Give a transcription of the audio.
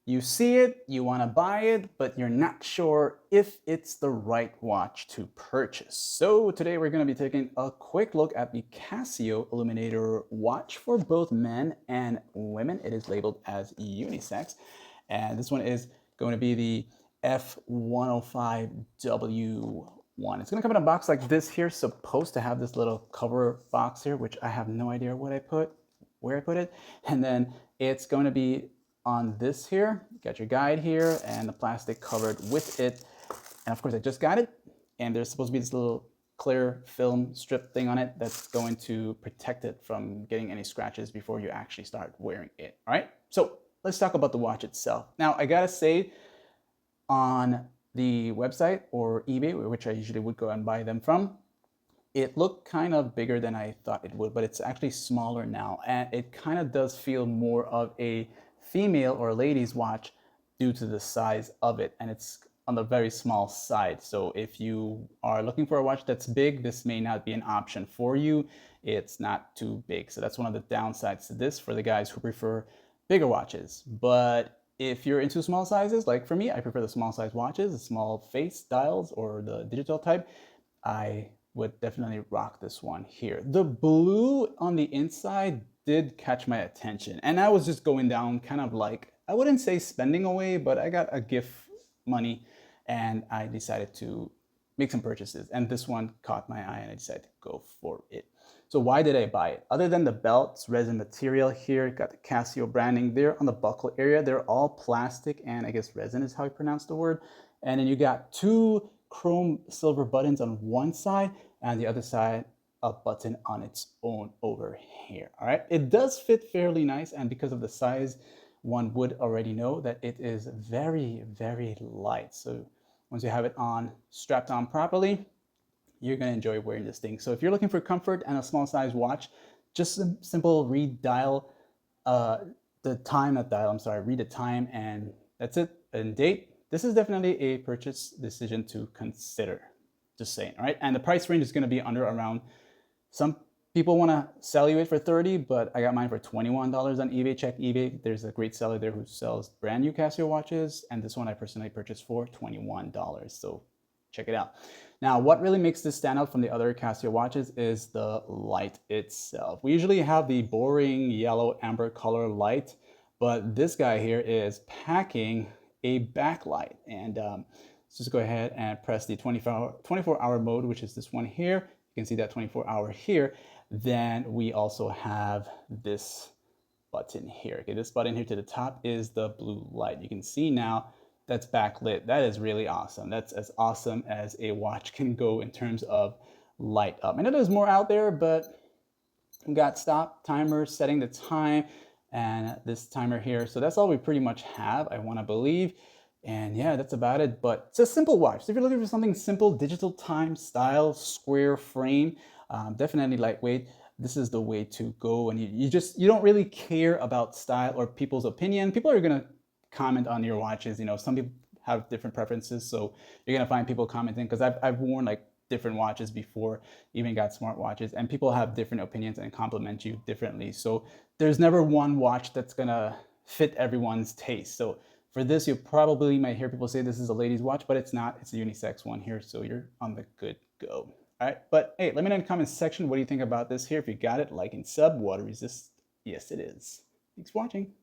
You see it, you want to buy it, but you're not sure if it's the right watch to purchase. So today we're going to be taking a quick look at the Casio Illuminator watch for both men and women. It is labeled as unisex. And this one is going to be the F-105W1. It's going to come in a box like this here, supposed to have this little cover box here, which I have no idea where I put it. And then it's going to be on this here. You got your guide here and the plastic covered with it. And of course, I just got it. And there's supposed to be this little clear film strip thing on it that's going to protect it from getting any scratches before you actually start wearing it. All right, so let's talk about the watch itself. Now, I gotta say, on the website or eBay, which I usually would go and buy them from, it looked kind of bigger than I thought it would, but it's actually smaller now. And it kind of does feel more of a female or lady's watch due to the size of it. And it's on the very small side. So if you are looking for a watch that's big, this may not be an option for you. It's not too big. So that's one of the downsides to this for the guys who prefer bigger watches. But if you're into small sizes, like for me, I prefer the small size watches, the small face dials or the digital type. I would definitely rock this one here. The blue on the inside did catch my attention, and I was just going down kind of like, I wouldn't say spending away, but I got a gift money and I decided to make some purchases, and this one caught my eye and I decided to go for it. So why did I buy it? Other than the belts, resin material here, got the Casio branding there on the buckle area. They're all plastic and I guess resin is how you pronounce the word. And then you got two chrome silver buttons on one side and the other side a button on its own over here. All right, it does fit fairly nice, and because of the size, one would already know that it is very, very light. So once you have it on, strapped on properly, you're going to enjoy wearing this thing. So if you're looking for comfort and a small size watch, just a simple read dial, the time, not dial, I'm sorry, read the time, and that's it, and date. This is definitely a purchase decision to consider. Just saying, all right? And the price range is going to be under around, some people want to sell you it for 30, but I got mine for $21 on eBay. Check eBay. There's a great seller there who sells brand new Casio watches, and this one I personally purchased for $21. So check it out. Now, what really makes this stand out from the other Casio watches is the light itself. We usually have the boring yellow amber color light, but this guy here is packing a backlight. And let's just go ahead and press the 24-hour mode, which is this one here. You can see that 24-hour here. Then we also have this button here. Okay, this button here to the top is the blue light. You can see now that's backlit. That is really awesome. That's as awesome as a watch can go in terms of light up. I know there's more out there, but we got stop, timer, setting the time, and this timer here. So that's all we pretty much have, I want to believe. And yeah, that's about it. But it's a simple watch. So if you're looking for something simple, digital time, style, square frame, definitely lightweight, this is the way to go. And you don't really care about style or people's opinion. People are gonna comment on your watches. You know, some people have different preferences, so you're gonna find people commenting, because I've worn like different watches before, even got smart watches, and people have different opinions and compliment you differently. So there's never one watch that's gonna fit everyone's taste. So for this, you probably might hear people say this is a ladies watch, but it's not. It's a unisex one here, so you're on the good go. All right, but hey, let me know in the comments section what do you think about this here. If you got it, like and sub. Water resist? Yes, it is. Thanks for watching.